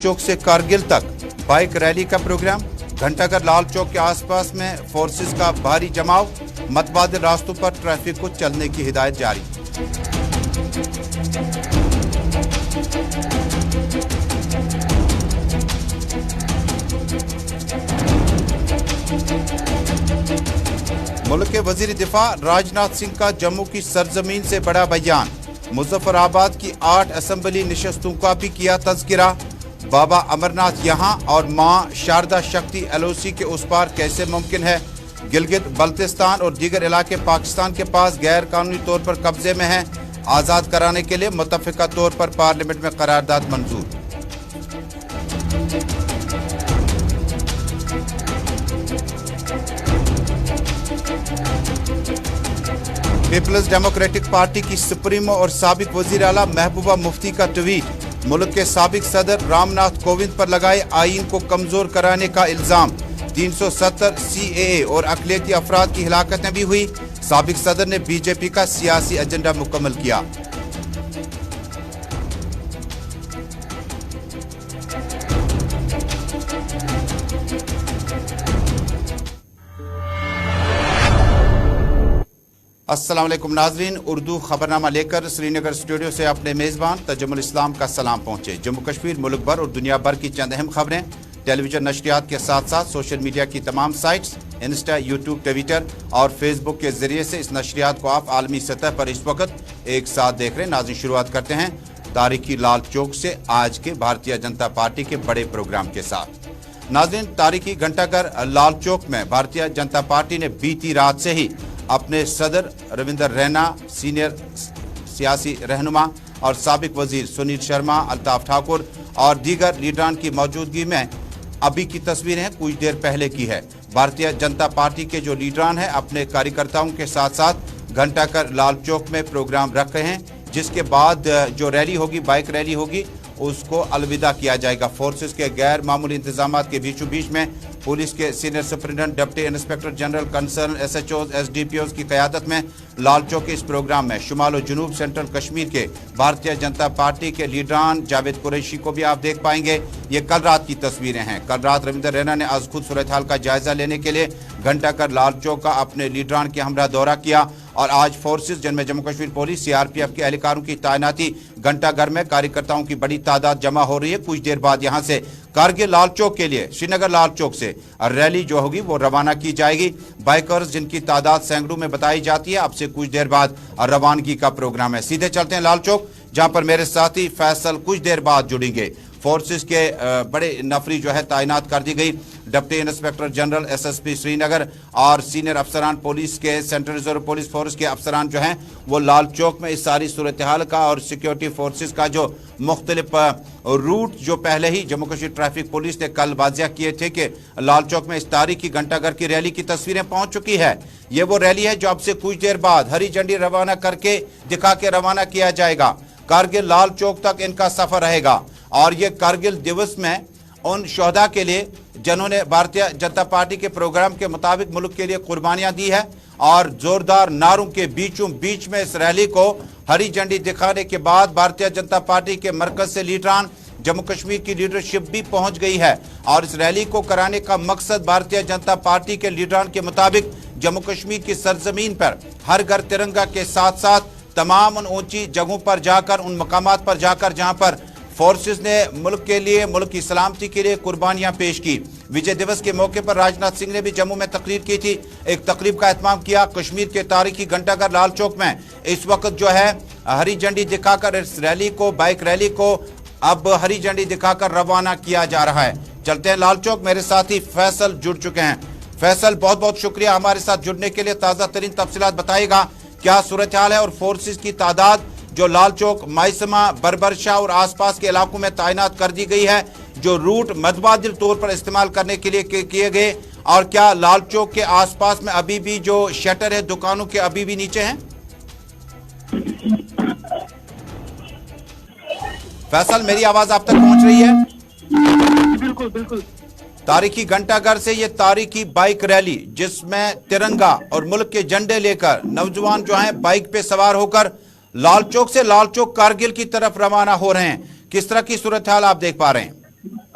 चौक से कारगिल तक bike rally का प्रोग्राम। घंटाघर लाल चौक के आसपास में फोर्सेस का भारी जमाव। मतबादिल रास्तों पर ट्रैफिक को चलने की हिदायत जारी। मुल्क के वजीर दिफा राजनाथ सिंह का जम्मू की सरजमीन से बड़ा बयान। मुजफ्फराबाद की 8 असेंबली निशस्तों का भी किया तज़किरा। बाबा अमरनाथ यहाँ और मां शारदा शक्ति एलओसी के उस पार कैसे मुमकिन है। गिलगित बल्तिस्तान और दीगर इलाके पाकिस्तान के पास गैर कानूनी तौर पर कब्जे में हैं। आज़ाद कराने के लिए मुत्तफ़िका तौर पर पार्लियामेंट में करारदाद मंजूर। पीपल्स डेमोक्रेटिक पार्टी की सुप्रीमो और साबिक वजीर आला महबूबा मुफ्ती का ट्वीट। मुल्क के साबिक सदर रामनाथ कोविंद पर लगाए आईन को कमजोर कराने का इल्जाम। 370 CAA और अक़लियती अफराद की हिलाकतें भी हुई। साबिक सदर ने बीजेपी का सियासी एजेंडा मुकम्मल किया। अस्सलाम वालेकुम नाज़रीन, उर्दू खबरनामा लेकर श्रीनगर स्टूडियो से अपने मेज़बान तजुमुल इस्लाम का सलाम पहुंचे। जम्मू कश्मीर, मुल्क भर और दुनिया भर की चंद अहम खबरें टेलीविजन नशरियात के साथ साथ सोशल मीडिया की तमाम साइट्स इंस्टा, यूट्यूब, ट्विटर और फेसबुक के जरिए से इस नशरियात को आप आलमी सतह पर इस वक्त एक साथ देख रहे हैं। नाज़रीन, शुरुआत करते हैं तारीखी लाल चौक से आज के भारतीय जनता पार्टी के बड़े प्रोग्राम के साथ। नाज़रीन, तारीखी घंटाघर लाल चौक में भारतीय जनता पार्टी ने बीती रात से ही अपने सदर रविंदर रैना, सीनियर सियासी रहनुमा और साबिक वजीर सुनील शर्मा, अल्ताफ ठाकुर और दीगर लीडरान की मौजूदगी में अभी की तस्वीरें कुछ देर पहले की है। भारतीय जनता पार्टी के जो लीडरान हैं अपने कार्यकर्ताओं के साथ साथ घंटाघर लाल चौक में प्रोग्राम रख रहे हैं, जिसके बाद जो रैली होगी, बाइक रैली होगी, उसको अलविदा किया जाएगा। फोर्सेस के गैर मामूली इंतजामात के बीचों बीच में पुलिस के senior superintendent, deputy inspector general, concern SHOs, SDPOs की क़यादत में लाल चौक के इस प्रोग्राम में शुमाल और जनूब सेंट्रल कश्मीर के भारतीय जनता पार्टी के लीडरान जावेद कुरैशी को भी आप देख पाएंगे। ये कल रात की तस्वीरें हैं। कल रात रविंदर रैना ने आज खुद सूरत हाल का जायजा लेने के लिए घंटाघर लाल चौक का अपने लीडरान के हमरा दौरा किया और आज फोर्सेस, जिनमें जम्मू कश्मीर पुलिस, CRPF के एहलकारों की तैनाती घंटाघर में कार्यकर्ताओं की बड़ी तादाद जमा हो रही है। कुछ देर बाद यहाँ से कारगिल लाल चौक के लिए श्रीनगर लाल चौक से रैली जो होगी वो रवाना की जाएगी। बाइकर्स, जिनकी तादाद सैकड़ों में बताई जाती है, अब से कुछ देर बाद रवानगी का प्रोग्राम है। सीधे चलते हैं लाल चौक, जहां पर मेरे साथी फैसल कुछ देर बाद जुड़ेंगे। फोर्सेस के बड़े नफरी जो है तैनात कर दी गई। Deputy inspector general SSP Srinagar और सीनियर अफसरान पुलिस के, सेंट्रल रिजर्व पुलिस फोर्स के अफसरान जो हैं वो लाल चौक में इस सारी सूरत हाल का और सिक्योरिटी फोर्सेस का जो मुख्तलिफ रूट जो पहले ही जम्मू कश्मीर ट्रैफिक पुलिस ने कल वाज़िया किए थे कि लाल चौक में इस तारीखी घंटाघर की रैली की तस्वीरें पहुंच चुकी है। ये वो रैली है जो अब से कुछ देर बाद हरी झंडी रवाना करके दिखा के रवाना किया जाएगा। कारगिल लाल चौक तक इनका सफर रहेगा और ये कारगिल दिवस में उन शोहदा के लिए जिन्होंने भारतीय जनता पार्टी के प्रोग्राम के मुताबिक मुल्क के लिए कुर्बानियां दी है, और जोरदार नारों के बीचों बीच में इस रैली को हरी झंडी दिखाने के बाद भारतीय जनता पार्टी के मरकज से लीडरान, जम्मू कश्मीर की लीडरशिप भी पहुंच गई है। और इस रैली को कराने का मकसद भारतीय जनता पार्टी के लीडरान के मुताबिक जम्मू कश्मीर की सरजमीन पर हर घर तिरंगा के साथ साथ तमाम उन ऊंची जगहों पर जाकर, उन मकामात पर जाकर जहां पर फोर्सेस ने मुल्क के लिए, मुल्क की सलामती के लिए कुर्बानियां पेश की। विजय दिवस के मौके पर राजनाथ सिंह ने भी जम्मू में तकरीर की थी, एक तकरीब का एहतमाम किया। कश्मीर के तारीखी घंटाघर लाल चौक में इस वक्त जो है हरी झंडी दिखाकर इस रैली को, बाइक रैली को अब हरी झंडी दिखाकर रवाना किया जा रहा है। चलते हैं लाल चौक, मेरे साथी फैसल जुड़ चुके हैं। फैसल, बहुत बहुत शुक्रिया हमारे साथ जुड़ने के लिए। ताज़ा तरीन तफसीलात बताएगा, क्या सूरत हाल है और फोर्सेस की तादाद जो लाल चौक, माइसमा, बरबरशाह और आसपास के इलाकों में तैनात कर दी गई है, जो रूट मतबादिल तौर पर इस्तेमाल करने के लिए किए गए, और क्या लाल चौक के आसपास में अभी भी जो शटर है दुकानों के अभी भी नीचे हैं? फैसल, मेरी आवाज आप तक पहुंच रही है? बिल्कुल बिल्कुल। तारीखी घंटाघर से ये तारीखी बाइक रैली, जिसमें तिरंगा और मुल्क के झंडे लेकर नौजवान जो हैं बाइक पे सवार होकर लाल चौक से लाल चौक कारगिल की तरफ रवाना हो रहे हैं। किस तरह की सूरत हाल आप देख पा रहे हैं?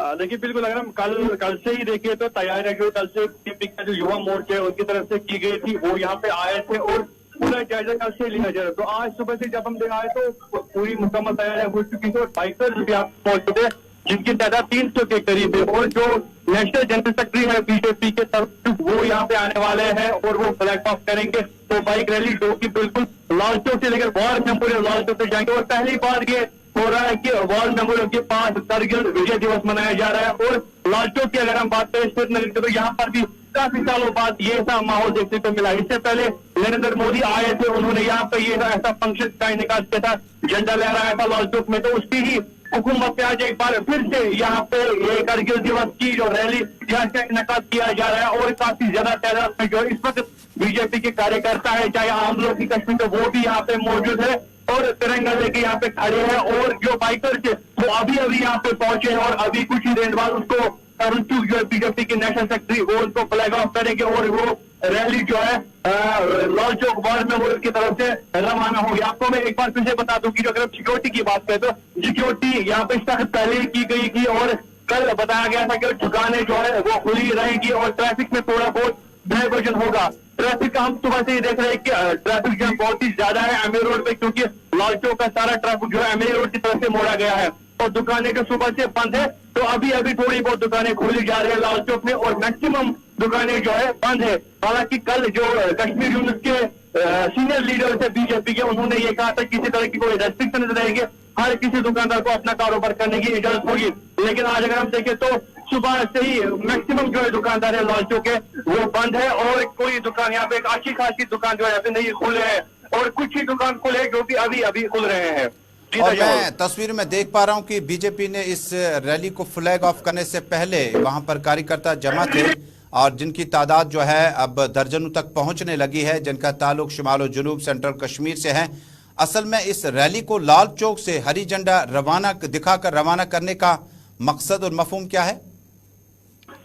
देखिए बिल्कुल, अगर हम कल से ही देखें तो तैयारियां जो कल से बीजेपी का जो युवा मोर्चा है उनकी तरफ से की गई थी, वो यहाँ पे आए थे और पूरा जायजा कल से लिया जा रहा है। तो आज सुबह से जब हम देख आए तो पूरी मुकम्मल तैयारियां हो चुकी थी और बाइकर्स भी आप मौजूद है जिनकी तादाद 300 के करीब है। और जो नेशनल जनरल सेक्रेटरी है बीजेपी के तरफ वो यहाँ पे आने वाले हैं और वो फ्लैग ऑफ करेंगे। तो बाइक रैली जो कि बिल्कुल लाल चौक से लेकर वॉर मेमोरियल लाल चौक तक जाएंगे। और पहली बार ये हो रहा है कि वॉर मेमोरियल के पास कारगिल विजय दिवस मनाया जा रहा है। और लाल चौक की अगर हम बात करें श्रीनगर की, तो यहाँ पर भी काफी सालों बाद ये ऐसा माहौल देखने को मिला। इससे पहले नरेंद्र मोदी आए थे, उन्होंने यहाँ पे ये ऐसा फंक्शन का इनेकाद किया था, झंडा लहराया था लाल चौक में। तो उसकी ही हुकूमत पे आज एक बार फिर से यहाँ पे ये कारगिल दिवस की जो रैली यहाँ से इनेकाद किया जा रहा है। और काफी ज्यादा तादाद में जो इस वक्त बीजेपी के कार्यकर्ता है, चाहे आम लोग की कश्मीर में, वो भी यहाँ पे मौजूद है और तिरंगा लेके यहाँ पे खड़े हैं। और जो बाइकर्स है वो अभी यहाँ पे पहुंचे हैं और अभी कुछ ही देर बाद उसको अरुण चूक जो है बीजेपी के नेशनल सेक्रेटरी वो उनको फ्लैग ऑफ करेंगे और वो रैली जो है लाल चौक वॉर मेमोरियल की तरफ से रवाना होगी। आपको मैं एक बार फिर से बता दूं कि जो अगर सिक्योरिटी की बात करें तो सिक्योरिटी यहाँ पे सख्त पहले की गई थी और कल बताया गया था कि दुकानें जो है वो खुली रहेगी और ट्रैफिक में थोड़ा बहुत डायवर्जन होगा। ट्रैफिक का हम सुबह से ही देख रहे हैं कि ट्रैफिक जो है बहुत ही ज्यादा है एमए रोड पे, क्योंकि लाल चौक का सारा ट्रैफिक जो है एमए रोड की तरफ से मोड़ा गया है और दुकानें जो सुबह से बंद है। तो अभी थोड़ी बहुत दुकानें खोली जा रही है लाल चौक में और मैक्सिमम दुकानें जो है बंद है। हालांकि कल जो कश्मीर यूनिट के सीनियर लीडर थे बीजेपी के, उन्होंने ये कहा था किसी तरह की कोई रेस्ट्रिक्शन नहीं रहेंगे, हर किसी दुकानदार को अपना कारोबार करने की इजाजत होगी। लेकिन आज अगर हम देखें तो सुबह से ही मैक्सिमम जो है दुकानदार है लाल चौक के वो बंद है और कोई दुकान यहाँ पे एक अच्छी खासी दुकान जो है अभी नहीं खुले हैं और कुछ ही दुकान खुले जो कि अभी खुल रहे हैं। और मैं तस्वीर में देख पा रहा हूं कि बीजेपी ने इस रैली को फ्लैग ऑफ करने से पहले वहां पर कार्यकर्ता जमा थे और जिनकी तादाद जो है अब दर्जनों तक पहुंचने लगी है, जिनका ताल्लुक शुमाल और जुनूब सेंट्रल कश्मीर से है। असल में इस रैली को लाल चौक से हरी झंडा दिखाकर रवाना करने का मकसद और मफहूम क्या है?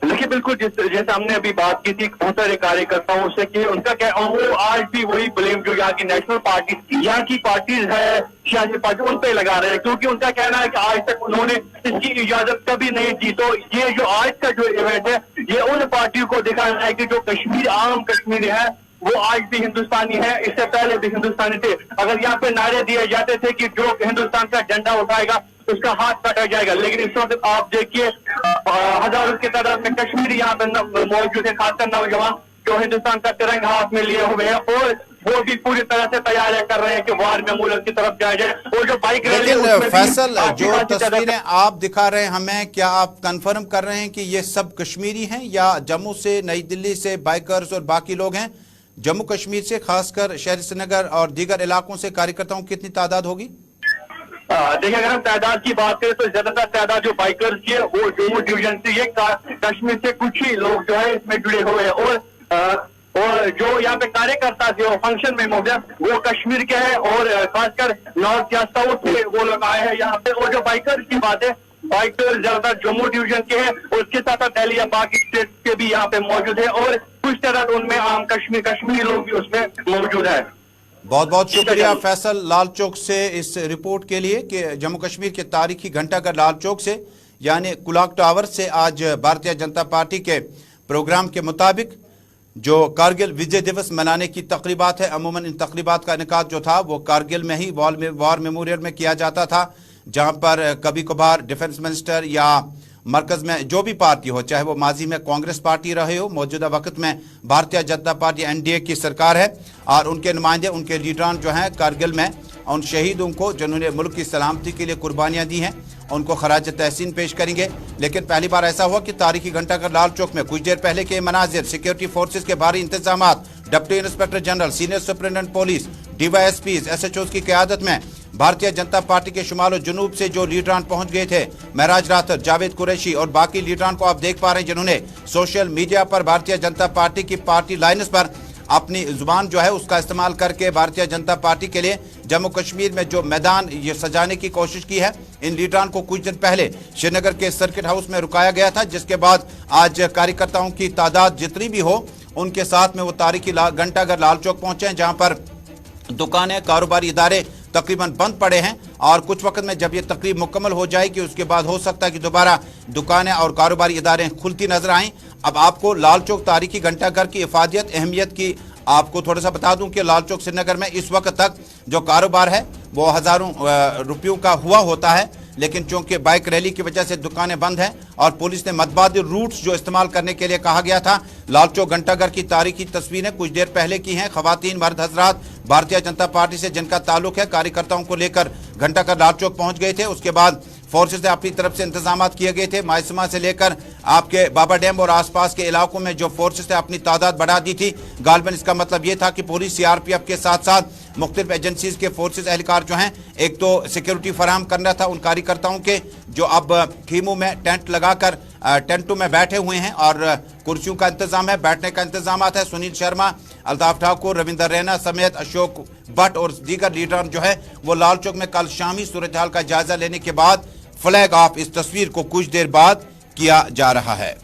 देखिए बिल्कुल, जैसे हमने अभी बात की थी बहुत सारे कार्यकर्ताओं से कि उनका क्या, वो आज भी वही ब्लेम जो यहाँ की नेशनल पार्टी, यहाँ की पार्टीज है सियासी पार्टी, उन पे लगा रहे हैं, क्योंकि उनका कहना है कि आज तक उन्होंने इसकी इजाजत कभी नहीं दी। तो ये जो आज का जो इवेंट है ये उन पार्टियों को दिखाना है कि जो कश्मीर आम कश्मीरी है वो आज भी हिंदुस्तानी है, इससे पहले भी हिंदुस्तानी थे। अगर यहाँ पे नारे दिए जाते थे कि जो हिंदुस्तान का झंडा उठाएगा उसका हाथ काटा जाएगा, लेकिन इस वक्त आप देखिए हजारों की तादाद में कश्मीरी यहाँ पे मौजूद है, खासकर नौजवान जो हिंदुस्तान का तिरंगा हाथ में लिए हुए हैं और वो भी पूरी तरह से तैयारियां कर रहे हैं कि वार मेमोरियल की तरफ जाया जाए। और जो बाइक रैली, लेकिन फैसल जो तस्वीरें आप दिखा रहे हैं हमें, क्या आप कंफर्म कर रहे हैं कि ये सब कश्मीरी हैं या जम्मू से, नई दिल्ली से बाइकर्स और बाकी लोग हैं? जम्मू कश्मीर से, खासकर शहर श्रीनगर और दीगर इलाकों से कार्यकर्ताओं की कितनी तादाद होगी? देखिए अगर हम तादाद की बात करें तो ज्यादातर तादाद जो बाइकर्स की है वो जम्मू डिवीजन से, ये कश्मीर से कुछ ही लोग जो है इसमें जुड़े हुए हैं और जो यहाँ पे कार्यकर्ता थे वो फंक्शन में मौजूद वो कश्मीर के हैं और खासकर नॉर्थ या साउथ से वो लोग आए हैं यहाँ पे। और जो बाइकर्स की बात है, बाइकर्स ज्यादातर जम्मू डिवीजन के हैं, उसके साथ साथ दिल्ली या बाकी स्टेट के भी यहाँ पे मौजूद है और कुछ तरह उनमें आम कश्मीरी लोग भी उसमें मौजूद है। बहुत बहुत शुक्रिया फैसल लाल चौक से इस रिपोर्ट के लिए कि जम्मू कश्मीर के तारीखी घंटाघर लाल चौक से यानी कुलाक टावर से आज भारतीय जनता पार्टी के प्रोग्राम के मुताबिक जो कारगिल विजय दिवस मनाने की तकरीबात है, अमूमन इन तकरीबात का इनेकाद जो था वो कारगिल में ही वॉर मेमोरियल में किया जाता था, जहां पर कभी कभार डिफेंस मिनिस्टर या मरकज में जो भी पार्टी हो, चाहे वो माजी में कांग्रेस पार्टी रहे हो, मौजूदा वक्त में भारतीय जनता पार्टी एनडीए की सरकार है और उनके नुमाइंदे, उनके लीडरान जो हैं कारगिल में उन शहीदों को जिन्होंने मुल्क की सलामती के लिए कुर्बानियां दी हैं उनको खराज तहसीन पेश करेंगे। लेकिन पहली बार ऐसा हुआ कि तारीखी घंटाघर लाल चौक में कुछ देर पहले के मनाजिर, सिक्योरिटी फोर्सेज के भारी इंतजाम, deputy inspector general, senior superintendent police, DYSPs, SHOs की क़यादत में भारतीय जनता पार्टी के शुमाल और जुनूब से जो लीडरान पहुंच गए थे, महराज राथर, जावेद कुरैशी और बाकी लीडरान को आप देख पा रहे हैं जिन्होंने सोशल मीडिया पर भारतीय जनता पार्टी की पार्टी लाइन्स पर अपनी जुबान जो है उसका इस्तेमाल करके भारतीय जनता पार्टी के लिए जम्मू कश्मीर में जो मैदान ये सजाने की कोशिश की है। इन लीडरान को कुछ दिन पहले श्रीनगर के सर्किट हाउस में रुकाया गया था, जिसके बाद आज कार्यकर्ताओं की तादाद जितनी भी हो उनके साथ में वो तारीखी घंटाघर लाल चौक पहुंचे हैं, जहां पर दुकानें, कारोबारी इदारे तकरीबन बंद पड़े हैं और कुछ वक्त में जब ये तकरीब मुकम्मल हो जाएगी उसके बाद हो सकता है कि दोबारा दुकानें और कारोबारी इदारे खुलती नजर आएं। अब आपको लाल चौक तारीखी घंटाघर की इफादियत अहमियत की आपको थोड़ा सा बता दूं कि लाल चौक श्रीनगर में इस वक्त तक जो कारोबार है वो हजारों रुपयों का हुआ होता है, लेकिन चूंकि बाइक रैली की वजह से दुकानें बंद हैं और पुलिस ने मतबादिल रूट्स जो इस्तेमाल करने के लिए कहा गया था। लाल चौक घंटाघर की तारीखी तस्वीरें कुछ देर पहले की हैं। खवातीन मर्द हजरात भारतीय जनता पार्टी से जिनका ताल्लुक है कार्यकर्ताओं को लेकर घंटाघर लाल चौक पहुंच गए थे। उसके बाद फोर्सेस से अपनी तरफ से इंतजाम किए गए थे। मायसमा से लेकर आपके बाबा डैम और आसपास के इलाकों में जो फोर्सेस ने अपनी तादाद बढ़ा दी थी। गालबन इसका मतलब ये था कि पुलिस सीआरपीएफ के साथ साथ मुख्तलिफ एजेंसीज के फोर्सेस एहलकार जो हैं एक तो सिक्योरिटी फराहम करना था उन कार्यकर्ताओं के जो अब खीमों में टेंट लगाकर टेंटों में बैठे हुए हैं और कुर्सियों का इंतजाम है, बैठने का इंतजाम है। सुनील शर्मा, अल्ताफ ठाकुर, रविंदर रैना समेत अशोक भट्ट और दीगर लीडर जो है वो लाल चौक में कल शामी सूरत हाल का जायजा लेने के बाद फ्लैग ऑफ इस तस्वीर को कुछ देर बाद किया जा रहा है।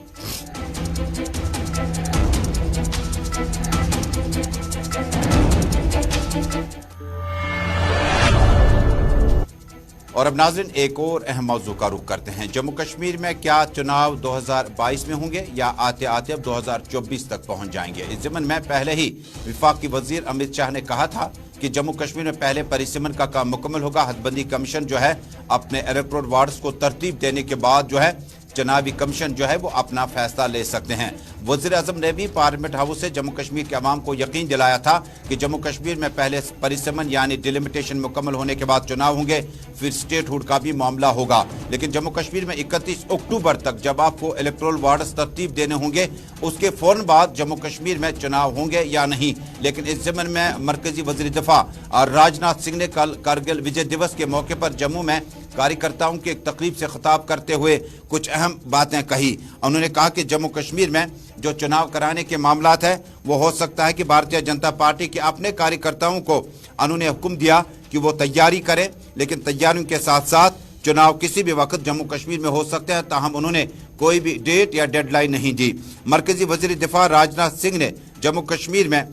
और अब नाज़रीन एक और अहम मौजू का रुख करते हैं। जम्मू कश्मीर में क्या चुनाव 2022 में होंगे या आते आते अब 2024 तक पहुंच जाएंगे। इस ज़मन में पहले ही वफाकी वजीर अमित शाह ने कहा था कि जम्मू कश्मीर में पहले परिसीमन का काम मुकम्मल होगा। हदबंदी कमीशन जो है अपने इलेक्टोरल वार्ड्स को तरतीब देने के बाद जो है चुनावी कमीशन जो है वो अपना फैसला ले सकते हैं। वज़ीर आज़म ने भी पार्लियामेंट हाउस से जम्मू कश्मीर के अवाम को यकीन दिलाया था कि जम्मू कश्मीर में पहले परिसीमन यानी डिलिमिटेशन मुकम्मल होने के बाद चुनाव होंगे, फिर स्टेटहुड का भी मामला होगा। लेकिन जम्मू कश्मीर में 31 अक्टूबर तक जब आपको इलेक्टोरल वार्ड्स तरतीब देने होंगे उसके फौरन बाद जम्मू कश्मीर में चुनाव होंगे या नहीं। लेकिन इस ज़मन में मरकजी वज़ीर दिफा और राजनाथ सिंह ने कल कारगिल विजय दिवस के मौके पर जम्मू में कार्यकर्ताओं की एक तकरीब से खिताब करते हुए कुछ अहम बातें कही। उन्होंने कहा कि जम्मू कश्मीर में जो चुनाव कराने के मामलात है वो हो सकता है कि भारतीय जनता पार्टी के अपने कार्यकर्ताओं को उन्होंने हुक्म दिया कि वो तैयारी करें, लेकिन तैयारियों के साथ साथ चुनाव किसी भी वक्त जम्मू कश्मीर में हो सकते हैं, ताहम उन्होंने कोई भी डेट या डेडलाइन नहीं दी। मरकजी वज़ीर दिफा राजनाथ सिंह ने जम्मू कश्मीर में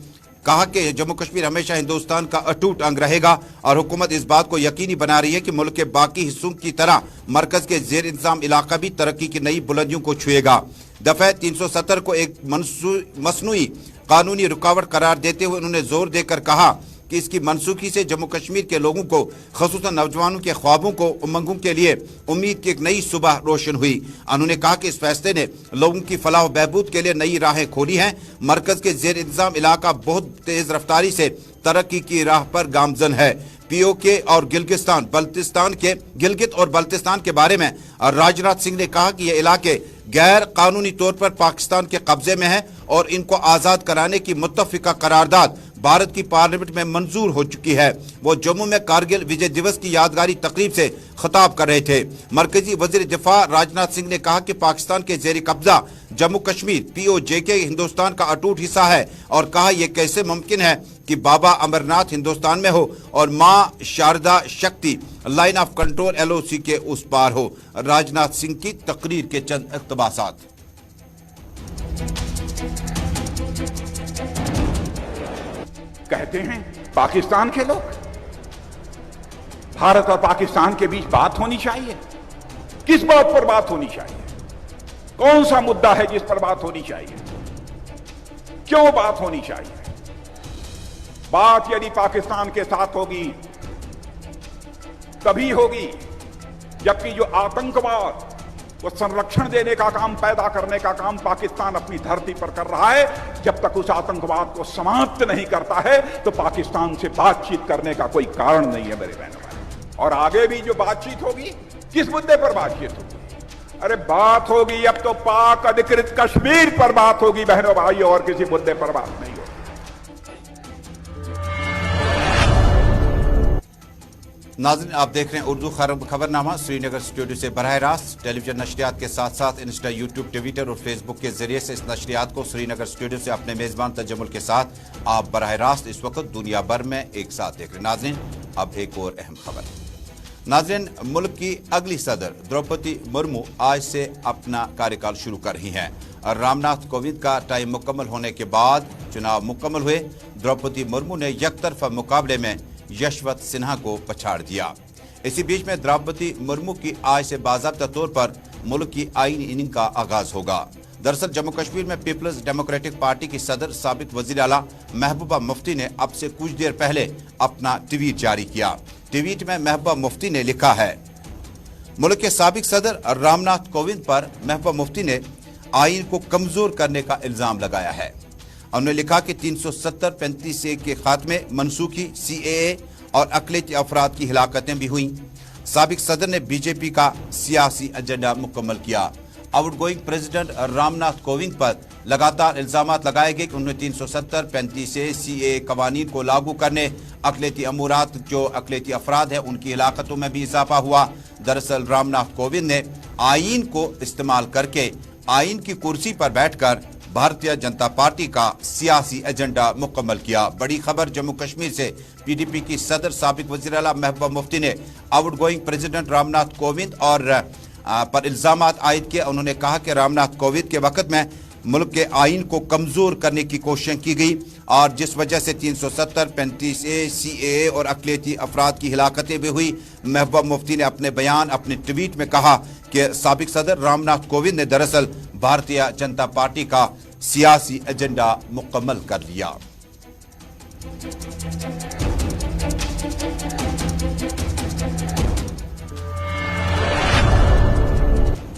कहा कि जम्मू कश्मीर हमेशा हिंदुस्तान का अटूट अंग रहेगा और हुकूमत इस बात को यकीनी बना रही है कि मुल्क के बाकी हिस्सों की तरह मरकज के जेर इंतजाम इलाका भी तरक्की की नई बुलंदियों को छुएगा। दफा 370 को एक मसनूई कानूनी रुकावट करार देते हुए उन्होंने जोर देकर कहा कि इसकी मनसूखी से जम्मू कश्मीर के लोगों को, ख़ुसूसन नौजवानों के ख्वाबों को, उमंगों के लिए उम्मीद की एक नई सुबह रोशन हुई। उन्होंने कहा कि इस फैसले ने लोगों की फलाह व बहबूद के लिए नई राहें खोली हैं। मरकज के जेर इंतजाम इलाका बहुत तेज रफ्तारी से तरक्की की राह पर गामजन है। पीओके और गिलगित और बल्तिस्तान के बारे में राजनाथ सिंह ने कहा कि ये इलाके गैर कानूनी तौर पर पाकिस्तान के कब्जे में है और इनको आज़ाद कराने की मुत्तफ़िका करारदाद भारत की पार्लियामेंट में मंजूर हो चुकी है। वो जम्मू में कारगिल विजय दिवस की यादगारी तकरीब से खिताब कर रहे थे। मरकजी वज़ीर दिफा राजनाथ सिंह ने कहा कि पाकिस्तान के जेरी कब्जा जम्मू कश्मीर POJK हिंदुस्तान का अटूट हिस्सा है और कहा यह कैसे मुमकिन है कि बाबा अमरनाथ हिंदुस्तान में हो और माँ शारदा शक्ति लाइन ऑफ कंट्रोल LOC के उस पार हो। राजनाथ सिंह की तकरीर के चंद इक़्तिबासात। कहते हैं पाकिस्तान के लोग, भारत और पाकिस्तान के बीच बात होनी चाहिए। किस बात पर बात होनी चाहिए? कौन सा मुद्दा है जिस पर बात होनी चाहिए? क्यों बात होनी चाहिए? बात यदि पाकिस्तान के साथ होगी तभी होगी जबकि जो आतंकवाद वो संरक्षण देने का काम, पैदा करने का काम पाकिस्तान अपनी धरती पर कर रहा है, जब तक उस आतंकवाद को समाप्त नहीं करता है तो पाकिस्तान से बातचीत करने का कोई कारण नहीं है मेरे बहनों भाई। और आगे भी जो बातचीत होगी, किस मुद्दे पर बातचीत होगी? अरे बात होगी अब तो पाक अधिकृत कश्मीर पर बात होगी बहनों भाई, और किसी मुद्दे पर बात नहीं होगी। नाज़रीन आप देख रहे हैं उर्दू खबरनामा श्रीनगर स्टूडियो से बराह रास्त टेलीविजन नशरियात के साथ साथ इंस्टा, यूट्यूब, ट्विटर और फेसबुक के जरिए से इस नशरियात को श्रीनगर स्टूडियो से अपने मेज़बान तजम्मुल के साथ आप बराह रास्त इस वक्त दुनिया भर में एक साथ देख रहे हैं। नाज़रीन अब एक और अहम खबर। नाज़रीन मुल्क की अगली सदर द्रौपदी मुर्मू आज से अपना कार्यकाल शुरू कर रही हैं। रामनाथ कोविंद का टाइम मुकम्मल होने के बाद चुनाव मुकम्मल हुए। द्रौपदी मुर्मू ने यकतरफा मुकाबले में यशवंत सिन्हा को पछाड़ दिया। इसी बीच में द्रौपदी मुर्मू की आज से बाज़ाब्ता तौर पर मुल्क की आईनी इनिंग का आगाज होगा। दरअसल जम्मू कश्मीर में पीपल्स डेमोक्रेटिक पार्टी की सदर साबिक वजीर आला महबूबा मुफ्ती ने अब से कुछ देर पहले अपना ट्वीट जारी किया। ट्वीट में महबूबा मुफ्ती ने लिखा है, मुल्क के साबिक सदर रामनाथ कोविंद पर महबूबा मुफ्ती ने आइन को कमजोर करने का इल्जाम लगाया है। उन्होंने लिखा कि 370-35A के खात्मे, मनसूखी, CAA और अक़लियती अफराद की हिलाकतें भी हुई। साबिक सदर ने बीजेपी का सियासी एजेंडा मुकम्मल किया। Out going president Ramnath Kovind पर लगातार इल्जाम लगाए गए कि उन्होंने 370-35A CAA कवानीन को लागू करने, अक़लियती अमूरात जो अक़लियती अफराद है उनकी हिलाकतों में भी इजाफा हुआ। दरअसल रामनाथ कोविंद ने आइन को इस्तेमाल करके आइन की कुर्सी पर बैठकर भारतीय जनता पार्टी का सियासी एजेंडा मुकम्मल किया। बड़ी खबर जम्मू कश्मीर से, PDP की सदर साबिक वज़ीर आला महबूबा मुफ्ती ने out going president Ramnath Kovind और पर इल्जाम आयद किए। उन्होंने कहा कि रामनाथ कोविंद के वक्त में मुल्क के आइन को कमजोर करने की कोशिश की गई और जिस वजह से 370-35A CAA और अक़लियती अफराद की हिलाकतें भी हुई। महबूबा मुफ्ती ने अपने बयान, अपने ट्वीट में कहा कि साबिक सदर रामनाथ कोविंद ने दरअसल भारतीय जनता पार्टी का सियासी एजेंडा मुकम्मल कर लिया।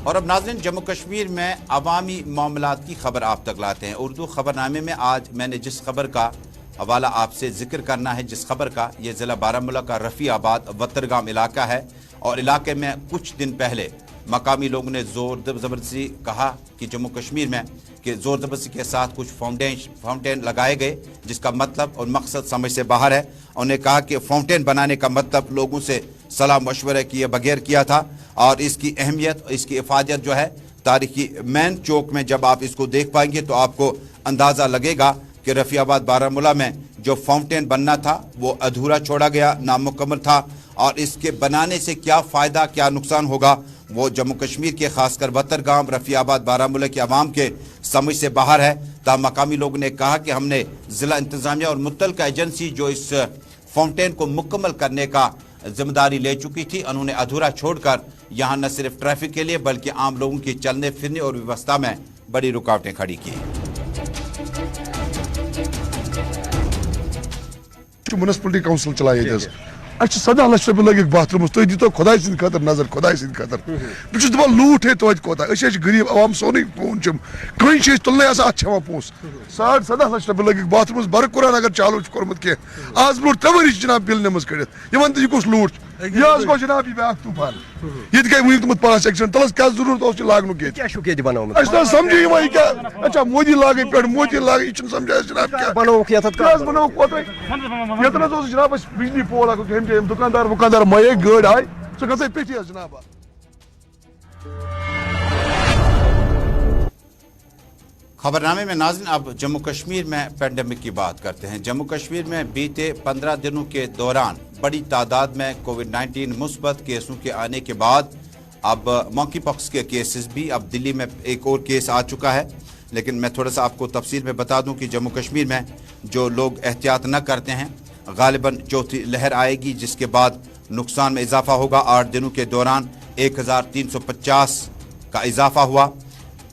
और अब नाज़रीन, जम्मू कश्मीर में अवामी मामलात की खबर आप तक लाते हैं। उर्दू खबरनामे में आज मैंने जिस खबर का हवाला आपसे जिक्र करना है, जिस खबर का, ये ज़िला बारामूला का रफ़ी आबाद वतरगाम इलाका है और इलाके में कुछ दिन पहले मकामी लोगों ने जोर ज़बरदस्ती कहा कि जम्मू कश्मीर में कि जोर ज़बरदस्ती के साथ कुछ फाउंटेन लगाए गए जिसका मतलब और मकसद समझ से बाहर है। उन्होंने कहा कि फाउंटेन बनाने का मतलब लोगों से सलाह मशवरे किए बगैर किया था और इसकी अहमियत, इसकी इफादत जो है तारीखी मेन चौक में जब आप इसको देख पाएंगे तो आपको अंदाज़ा लगेगा कि रफ़ियाबाद बारामूला में जो फाउंटेन बनना था वो अधूरा छोड़ा गया, नामुकम्मल था और इसके बनाने से क्या फ़ायदा क्या नुकसान होगा वो जम्मू कश्मीर के खासकर वतरगाम, रफ़ियाबाद, बारामूला के अवाम के समझ से बाहर है। तब मकामी लोगों ने कहा कि हमने ज़िला इंतज़ामिया और मुत्तलका एजेंसी जो इस फाउंटेन को मुकम्मल करने का जिम्मेदारी ले चुकी थी, उन्होंने अधूरा छोड़कर यहाँ न सिर्फ ट्रैफिक के लिए बल्कि आम लोगों के चलने फिरने और व्यवस्था में बड़ी रुकावटें खड़ी की। म्युनिसिपलिटी काउंसिल चलाए 17 लाख रुपये लगे बाथरूम तुम दीतो खुदा सद खतर नजर, खुदा सद खतर बहुत दपान लूट है तो कोता गरीब आवाम सोन फोन कहीं तुलने अत पोस 17 लाख रुपये लगे बाथरूम बर कुरान अगर चालू कोर्मुत कह आज ब्रो 3 वरी जनाब बिल नमज कड़ित यह कुछ लूट यह गो जनाब यह ब्याक तूफान ये गई वह तुम 5 एक्सीडेंट तलस क्या जरूरत लागन क्या समझे क्या अच्छा मोदी लागे पे मोदी लागे यह समझा जनाब क्या बनो ये जनाब बिजली पोल दुकानदार वुकानदार मये गाड़ आए सो गई पे जनाब। खबरनामे में नाज़रीन अब जम्मू कश्मीर में पेंडेमिक की बात करते हैं। जम्मू कश्मीर में बीते 15 दिनों के दौरान बड़ी तादाद में कोविड-19 मुस्बत केसों के आने के बाद अब मंकी पॉक्स के केसेस भी, अब दिल्ली में एक और केस आ चुका है। लेकिन मैं थोड़ा सा आपको तफसील में बता दूं कि जम्मू कश्मीर में जो लोग एहतियात न करते हैं गालिबन चौथी लहर आएगी जिसके बाद नुकसान में इजाफा होगा। 8 दिनों के दौरान 1350 का इजाफा हुआ।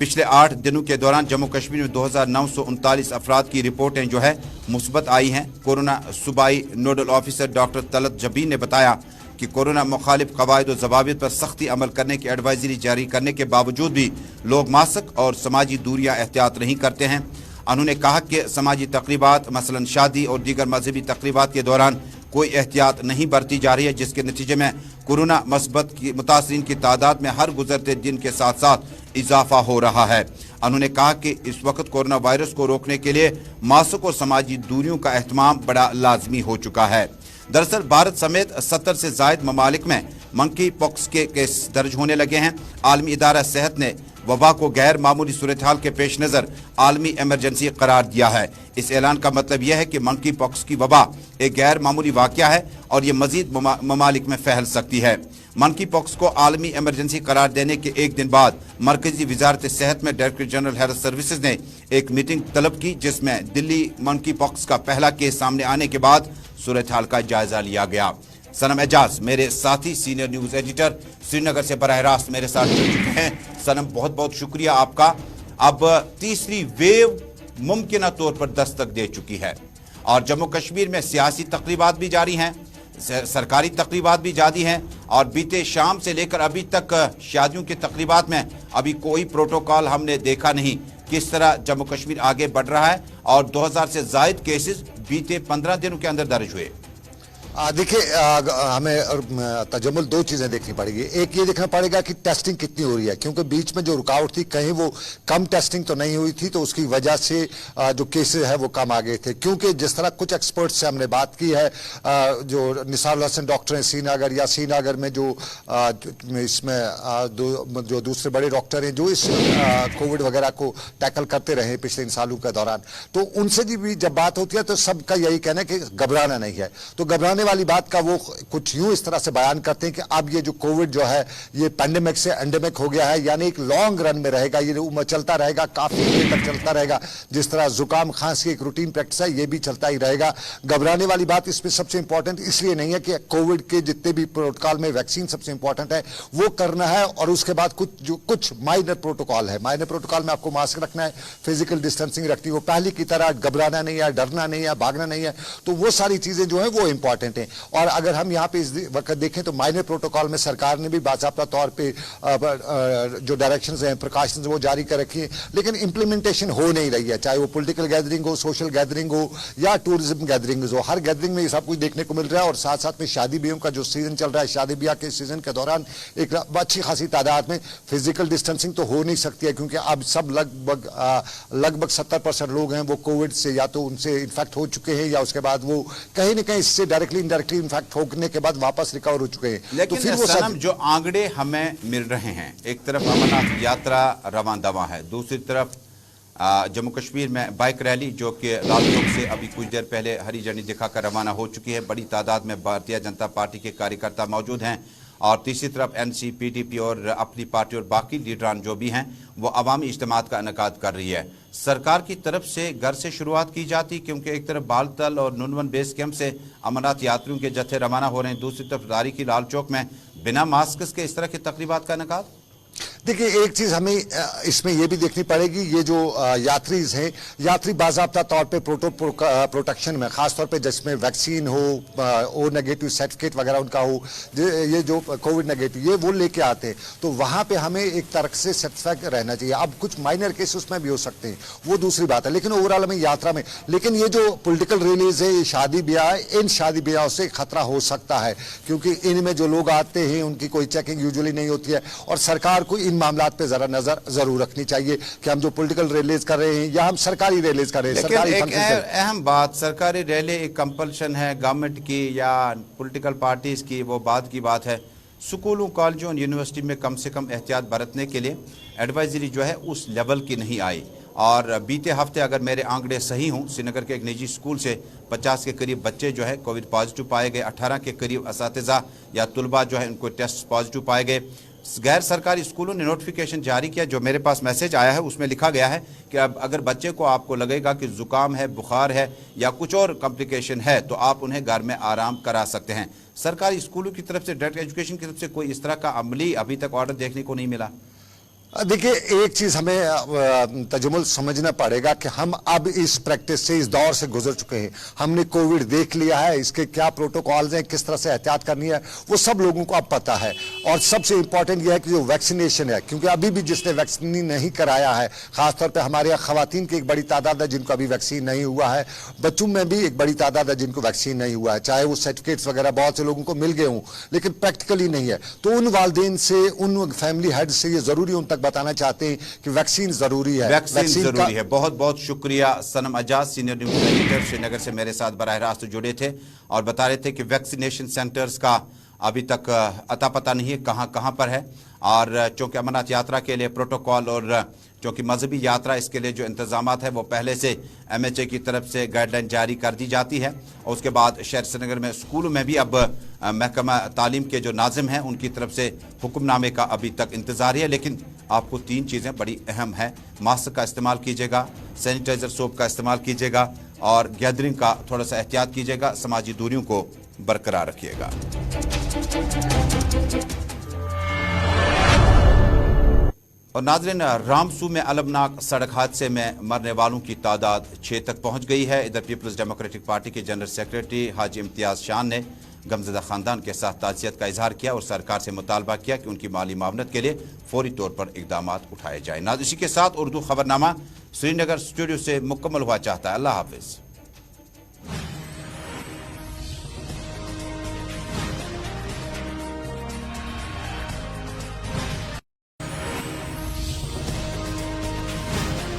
पिछले 8 दिनों के दौरान जम्मू कश्मीर में 2939 अफराद की रिपोर्टें जो है मुस्बत आई हैं। कोरोना सूबाई nodal officer doctor Talat Jabeen ने बताया कि कोरोना मुखालिफ कवायद और ज़वाबित पर सख्ती अमल करने की एडवाइजरी जारी करने के बावजूद भी लोग मास्क और समाजी दूरियां एहतियात नहीं करते हैं। उन्होंने कहा कि समाजी तकरीबात मसलन शादी और दीगर मजहबी तकरीबात के दौरान कोई एहतियात नहीं बरती जा रही है जिसके नतीजे में कोरोना मस्बत की मुतासरीन की तादाद में हर गुजरते दिन के साथ साथ इजाफा हो रहा है। उन्होंने कहा कि इस वक्त कोरोना वायरस को रोकने के लिए मास्क और समाजी दूरियों का एहतमाम बड़ा लाजमी हो चुका है। दरअसल भारत समेत 70 से जायद ममालिक में मंकी पॉक्स के केस दर्ज होने लगे हैं। आलमी इदारा सेहत ने वबा को गैर मामूली सूरत हाल के पेश नज़र आलमी एमरजेंसी करार दिया है। इस ऐलान का मतलब यह है कि मंकी पॉक्स की वबा एक गैर मामूली वाक़या है और ये मजीद ममालिक में फैल सकती है। मंकी पॉक्स को आलमी एमरजेंसी करार देने के एक दिन बाद मरकजी वजारत सेहत में डायरेक्टर जनरल हेल्थ सर्विसेज ने एक मीटिंग तलब की जिसमें दिल्ली मंकी पॉक्स का पहला केस सामने आने के बाद सूरत हाल का जायजा लिया गया। सनम एजाज मेरे साथी सीनियर न्यूज एडिटर श्रीनगर से बराह रास्त मेरे साथ जुड़ चुके हैं। सनम, बहुत बहुत शुक्रिया आपका। अब तीसरी वेव मुमकिन तौर पर दस्तक दे चुकी है और जम्मू कश्मीर में सियासी तकरीबात भी जारी हैं, सरकारी तकरीबात भी जारी हैं और बीते शाम से लेकर अभी तक शादियों की तकरीबात में अभी कोई प्रोटोकॉल हमने देखा नहीं। किस तरह जम्मू कश्मीर आगे बढ़ रहा है और 2000 से जायद केसेस बीते 15 दिनों के अंदर दर्ज हुए। देखिए, हमें तजम्मुल दो चीजें देखनी पड़ेगी। एक ये देखना पड़ेगा कि टेस्टिंग कितनी हो रही है, क्योंकि बीच में जो रुकावट थी कहीं वो कम टेस्टिंग तो नहीं हुई थी, तो उसकी वजह से जो केसेस है वो कम आ गए थे। क्योंकि जिस तरह कुछ एक्सपर्ट्स से हमने बात की है, जो निसार हसन डॉक्टर हैं श्रीनगर, या श्रीनगर में जो इसमें जो दूसरे बड़े डॉक्टर हैं जो इस कोविड वगैरह को टैकल करते रहे पिछले इन सालों के दौरान, तो उनसे भी जब बात होती है तो सबका यही कहना है कि घबराना नहीं है। तो घबराने वाली बात का वो कुछ यूं इस तरह से बयान करते हैं कि अब ये जो कोविड जो है ये पैंडेमिक से एंडेमिक हो गया है, यानी एक लॉन्ग रन में रहेगा, ये चलता रहेगा, काफी देर तक चलता रहेगा। जिस तरह जुकाम खांसी एक रूटीन प्रैक्टिस है, ये भी चलता ही रहेगा। घबराने वाली बात इसमें सबसे इंपॉर्टेंट इसलिए नहीं है कि कोविड के जितने भी प्रोटोकॉल में वैक्सीन सबसे इंपॉर्टेंट है वो करना है, और उसके बाद कुछ माइनर प्रोटोकॉल है। माइनर प्रोटोकॉल में आपको मास्क रखना है, फिजिकल डिस्टेंसिंग रखनी है, वो पहले की तरह घबराना नहीं है, डरना नहीं है, भागना नहीं है। तो वो सारी चीजें जो है वो इंपॉर्टेंट है। और अगर हम यहाँ पे इस वक्त देखें तो माइनर प्रोटोकॉल में सरकार ने भी बाकायदा तौर पे जो डायरेक्शंस हैं, प्रिकॉशंस वो जारी कर रखी है, लेकिन इंप्लीमेंटेशन हो नहीं रही है। चाहे वो पॉलिटिकल गैदरिंग हो, सोशल गैदरिंग हो या टूरिज्म गैदरिंग हो, हर गैदरिंग में ये सब कुछ देखने को मिल रहा है। और साथ साथ में शादी ब्याह का जो सीजन चल रहा है, शादी ब्याह के सीजन के दौरान एक अच्छी खासी तादाद में फिजिकल डिस्टेंसिंग तो हो नहीं सकती है, क्योंकि अब सब लगभग 70% लोग हैं वो कोविड से या तो उनसे इन्फेक्ट हो चुके हैं या उसके बाद वो कहीं ना कहीं इससे डायरेक्टली इनडायरेक्टली इन्फेक्ट होने के बाद वापस रिकवर हो चुके हैं। लेकिन तो फिर वो सनम, जो आंकड़े हमें मिल रहे हैं, एक तरफ अमरनाथ यात्रा रवां दवा है, दूसरी तरफ जम्मू कश्मीर में बाइक रैली जो कि लाल चौक से अभी कुछ देर पहले हरी झंडी दिखाकर रवाना हो चुकी है। बड़ी तादाद में भारतीय जनता पार्टी के कार्यकर्ता मौजूद हैं और तीसरी तरफ एनसी, पीडीपी और अपनी पार्टी और बाकी लीडरान जो भी हैं वो अवामी इज्तिमात का इनेकाद कर रही है। सरकार की तरफ से घर से शुरुआत की जाती, क्योंकि एक तरफ बालतल और नुनवन बेस कैंप से अमरनाथ यात्रियों के जत्थे रवाना हो रहे हैं, दूसरी तरफ दारी की लाल चौक में बिना मास्क के इस तरह की तकरीबात का इनेकाद। देखिए, एक चीज हमें इसमें यह भी देखनी पड़ेगी, ये जो यात्रीज हैं, यात्री बाज़ाब्ता तौर पे प्रोटेक्शन में, खासतौर पे जिसमें वैक्सीन हो, ओ नेगेटिव सर्टिफिकेट वगैरह उनका हो, ये जो कोविड नेगेटिव ये वो लेके आते हैं, तो वहां पे हमें एक तरह से सर्टिफाइड रहना चाहिए। अब कुछ माइनर केस उसमें भी हो सकते हैं, वो दूसरी बात है, लेकिन ओवरऑल में यात्रा में, लेकिन ये जो पॉलिटिकल रैलीज है, ये शादी ब्याह, इन शादी ब्याह से खतरा हो सकता है, क्योंकि इनमें जो लोग आते हैं उनकी कोई चेकिंग यूजुअली नहीं होती है, और सरकार को इन मामलात पे जरा नजर जरूर रखनी चाहिए कि हम जो पॉलिटिकल रैलीज कर रहे हैं या हम सरकारी रैलीज कर रहे हैं। सरकारी एक अहम बात, सरकारी रैली एक कंपल्शन है गवर्नमेंट की या पॉलिटिकल पार्टीज की, वो बात की बात है। स्कूलों, कॉलेजों, यूनिवर्सिटी में कम से कम एहतियात बरतने के लिए एडवाइजरी जो है उस लेवल की नहीं आई। और बीते हफ्ते अगर मेरे आंकड़े सही हों, श्रीनगर के एक निजी स्कूल से 50 के करीब बच्चे जो है कोविड पॉजिटिव पाए गए, 18 के करीब असातिज़ा या तुलबा जो है उनको टेस्ट पॉजिटिव पाए गए। गैर सरकारी स्कूलों ने नोटिफिकेशन जारी किया, जो मेरे पास मैसेज आया है उसमें लिखा गया है कि अब अगर बच्चे को आपको लगेगा कि जुकाम है, बुखार है या कुछ और कॉम्प्लिकेशन है तो आप उन्हें घर में आराम करा सकते हैं। सरकारी स्कूलों की तरफ से, डायरेक्ट एजुकेशन की तरफ से कोई इस तरह का अमली अभी तक ऑर्डर देखने को नहीं मिला। देखिए, एक चीज हमें तजम्मुल समझना पड़ेगा कि हम अब इस प्रैक्टिस से, इस दौर से गुजर चुके हैं। हमने कोविड देख लिया है, इसके क्या प्रोटोकॉल्स हैं, किस तरह से एहतियात करनी है, वो सब लोगों को अब पता है। और सबसे इंपॉर्टेंट यह है कि जो वैक्सीनेशन है, क्योंकि अभी भी जिसने वैक्सीन नहीं कराया है, खासतौर पर हमारे यहाँ खवातीन की एक बड़ी तादाद है जिनको अभी वैक्सीन नहीं हुआ है, बच्चों में भी एक बड़ी तादाद है जिनको वैक्सीन नहीं हुआ है, चाहे वो सर्टिफिकेट्स वगैरह बहुत से लोगों को मिल गए हों लेकिन प्रैक्टिकली नहीं है। तो उन वालिदैन से, उन फैमिली हेड से ये जरूरी उन तक बताना चाहते हैं कि वैक्सीन जरूरी है, वैक्सीन जरूरी है। बहुत बहुत शुक्रिया Sanam Ejaz, senior news editor Srinagar से मेरे साथ बराह रास्त जुड़े थे और बता रहे थे कि वैक्सीनेशन सेंटर्स का अभी तक अता पता नहीं है कहां पर है। और चूंकि अमरनाथ यात्रा के लिए प्रोटोकॉल और चूंकि मजहबी यात्रा, इसके लिए जो इंतजामात है वो पहले से MHA की तरफ से गाइडलाइन जारी कर दी जाती है। और उसके बाद शहर श्रीनगर में स्कूलों में भी अब महकमा तालीम के जो नाजिम हैं उनकी तरफ से हुक्मनामे का अभी तक इंतजार है। लेकिन आपको 3 चीज़ें बड़ी अहम हैं, मास्क का इस्तेमाल कीजिएगा, सैनिटाइजर सोप का इस्तेमाल कीजिएगा और गैदरिंग का थोड़ा सा एहतियात कीजिएगा, समाजी दूरियों को बरकरार रखिएगा। और नाज़रीन, रामसू में अलमनाक सड़क हादसे में मरने वालों की तादाद 6 तक पहुंच गई है। इधर पीपल्स डेमोक्रेटिक पार्टी के जनरल सेक्रेटरी हाजी इम्तियाज शान ने गमज़दा खानदान के साथ ताज़ियत का इजहार किया और सरकार से मुतालबा किया कि उनकी माली मावनत के लिए फौरी तौर पर इकदाम उठाए जाए। नाज़रीन, इसी के साथ उर्दू खबरनामा श्रीनगर स्टूडियो से मुकम्मल हुआ चाहता है। अल्लाह हाफिज़।